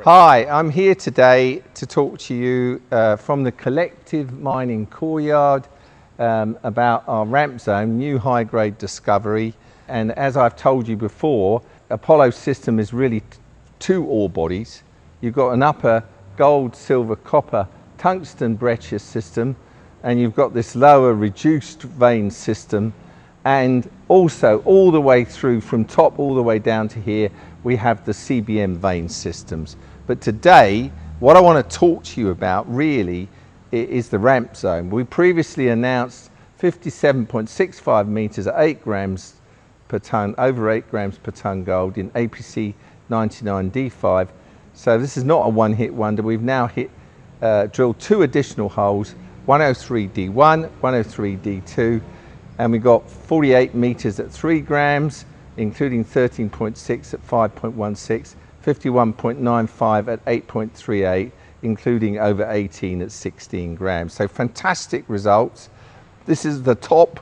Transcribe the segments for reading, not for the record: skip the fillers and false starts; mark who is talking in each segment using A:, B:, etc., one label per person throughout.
A: Hi, I'm here today to talk to you from the Collective Mining Core Yard about our ramp zone, new high-grade discovery. And as I've told you before, Apollo system is really two ore bodies. You've got an upper gold, silver, copper, tungsten breccia system, and you've got this lower reduced vein system. And also all the way through, from top all the way down to here, we have the CBM vein systems. But today, what I want to talk to you about really is the ramp zone. We previously announced 57.65 meters at 8 grams per ton, over 8 grams per ton gold in APC 99D5. So this is not a one-hit wonder. We've now drilled two additional holes, 103D1, 103D2, and we got 48 meters at 3 grams, including 13.6 at 5.16, 51.95 at 8.38, including over 18 at 16 grams. So fantastic results. This is the top,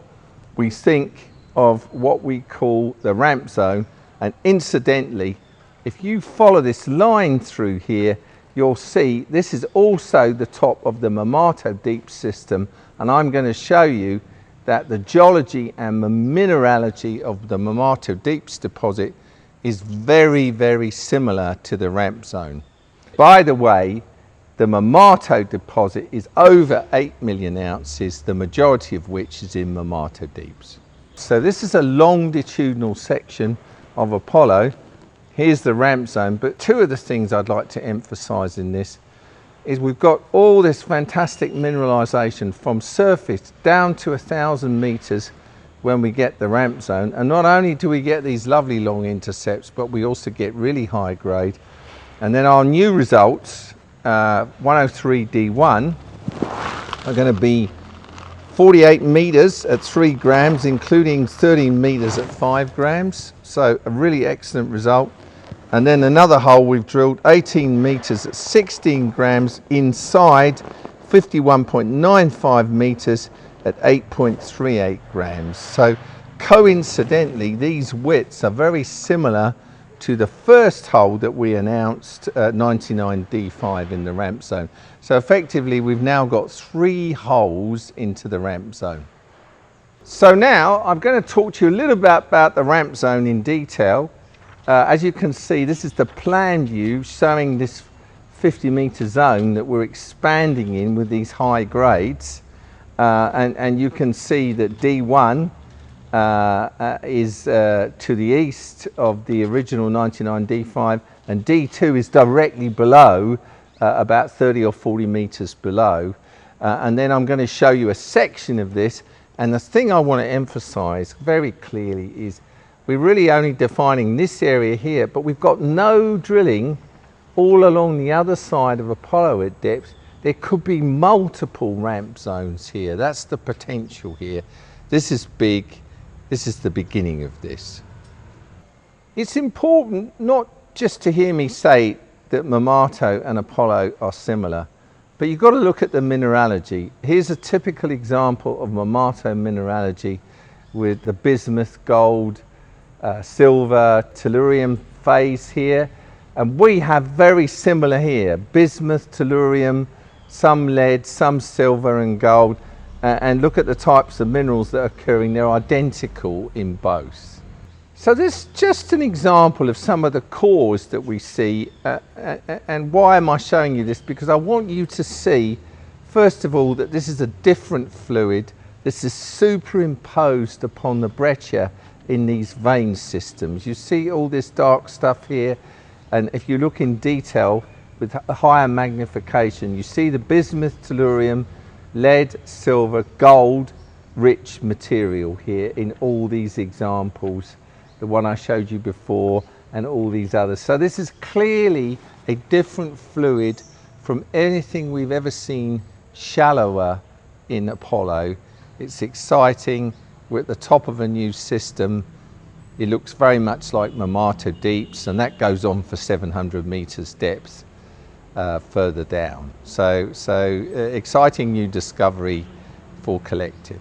A: we think, of what we call the ramp zone. And incidentally, if you follow this line through here, you'll see this is also the top of the Marmato Deep system. And I'm going to show you that the geology and the mineralogy of the Marmato Deeps deposit is very, very similar to the ramp zone. By the way, the Marmato deposit is over 8 million ounces, the majority of which is in Marmato Deeps. So this is a longitudinal section of Apollo. Here's the ramp zone, but two of the things I'd like to emphasize in this is we've got all this fantastic mineralization from surface down to 1,000 meters when we get the ramp zone. And not only do we get these lovely long intercepts, but we also get really high grade. And then our new results, 103D1, are going to be 48 meters at 3 grams, including 13 meters at 5 grams. So a really excellent result. And then another hole we've drilled 18 meters at 16 grams inside 51.95 meters at 8.38 grams. So coincidentally, these widths are very similar to the first hole that we announced at 99D5 in the ramp zone. So effectively, we've now got 3 holes into the ramp zone. So now I'm going to talk to you a little bit about the ramp zone in detail. As you can see, this is the plan view showing this 50-meter zone that we're expanding in with these high grades. And you can see that D1 is to the east of the original 99D5, and D2 is directly below, about 30 or 40 meters below. And then I'm going to show you a section of this. And the thing I want to emphasize very clearly is we're really only defining this area here, but we've got no drilling all along the other side of Apollo at depth. There could be multiple ramp zones here. That's the potential here. This is big. This is the beginning of this. It's important not just to hear me say that Marmato and Apollo are similar, but you've got to look at the mineralogy. Here's a typical example of Marmato mineralogy with the bismuth, gold, silver, tellurium phase here. And we have very similar here, bismuth, tellurium, some lead, some silver and gold. And look at the types of minerals that are occurring. They're identical in both. So this is just an example of some of the cores that we see. And why am I showing you this? Because I want you to see, first of all, that this is a different fluid. This is superimposed upon the breccia in these vein systems. You see all this dark stuff here, and if you look in detail with a higher magnification, you see the bismuth, tellurium, lead, silver, gold rich material here in all these examples, the one I showed you before and all these others. So this is clearly a different fluid from anything we've ever seen shallower in Apollo. It's exciting. We're at the top of a new system. It looks very much like Marmato Deeps, and that goes on for 700 meters depth further down. So exciting new discovery for Collective.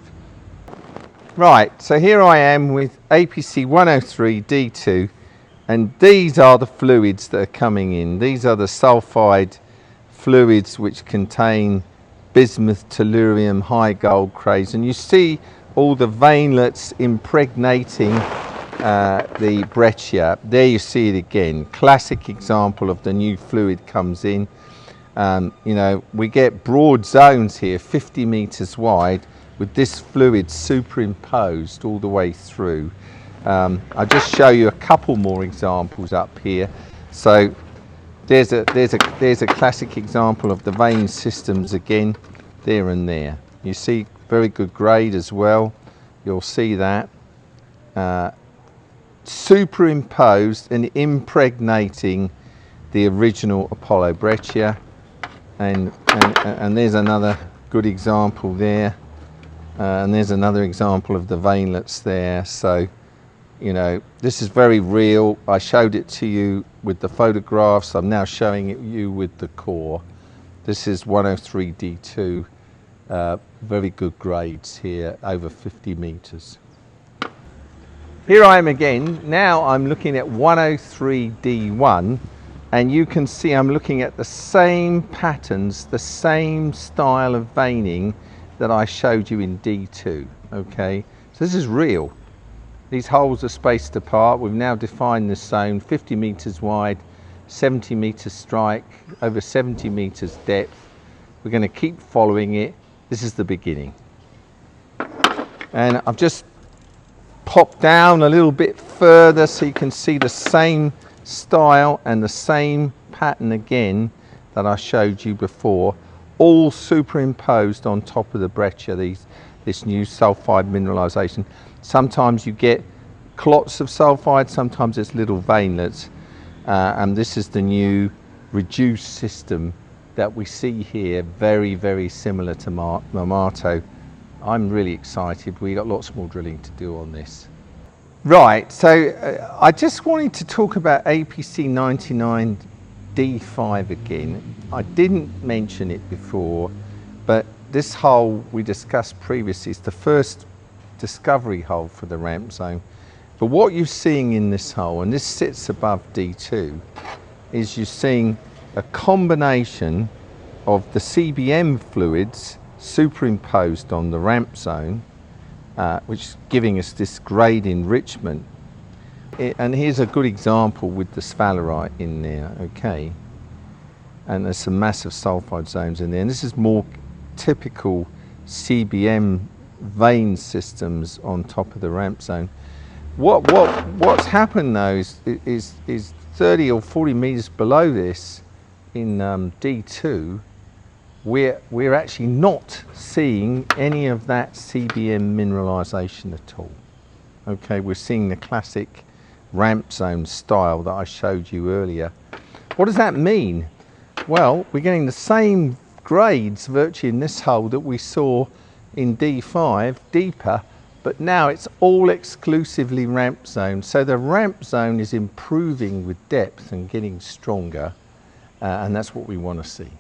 A: Right, so here I am with APC 103 D2 And these are the fluids that are coming in. These are the sulfide fluids which contain bismuth, tellurium, high gold crays, and you see all the veinlets impregnating the breccia. There you see it again. Classic example of the new fluid comes in. You know, we get broad zones here, 50 meters wide, with this fluid superimposed all the way through. I'll just show you a couple more examples up here. So there's a classic example of the vein systems again, there and there. You see very good grade as well. You'll see that. Superimposed and impregnating the original Apollo breccia. And there's another good example there. And there's another example of the veinlets there. So, you know, this is very real. I showed it to you with the photographs. I'm now showing it you with the core. This is 103D2. Very good grades here, over 50 meters. Here I am again. Now I'm looking at 103D1, and you can see I'm looking at the same patterns, the same style of veining that I showed you in D2. Okay, so this is real. These holes are spaced apart. We've now defined this zone, 50 meters wide, 70 meters strike, over 70 meters depth. We're going to keep following it. This is the beginning. And I've just popped down a little bit further so you can see the same style and the same pattern again that I showed you before, all superimposed on top of the breccia, this new sulfide mineralization. Sometimes you get clots of sulfide, sometimes it's little veinlets, and this is the new reduced system that we see here, very, very similar to Marmato. I'm really excited. We got lots more drilling to do on this. Right, so I just wanted to talk about APC 99D5 again. I didn't mention it before, but this hole we discussed previously is the first discovery hole for the ramp zone. But what you're seeing in this hole, and this sits above D2, is you're seeing a combination of the CBM fluids superimposed on the ramp zone, which is giving us this grade enrichment. And here's a good example with the sphalerite in there, okay? And there's some massive sulfide zones in there. And this is more typical CBM vein systems on top of the ramp zone. What's happened though is 30 or 40 meters below this in D2, we're actually not seeing any of that CBM mineralization at all. Okay, we're seeing the classic ramp zone style that I showed you earlier. What does that mean? Well, we're getting the same grades virtually in this hole that we saw in D5, deeper, but now it's all exclusively ramp zone. So the ramp zone is improving with depth and getting stronger, and that's what we want to see.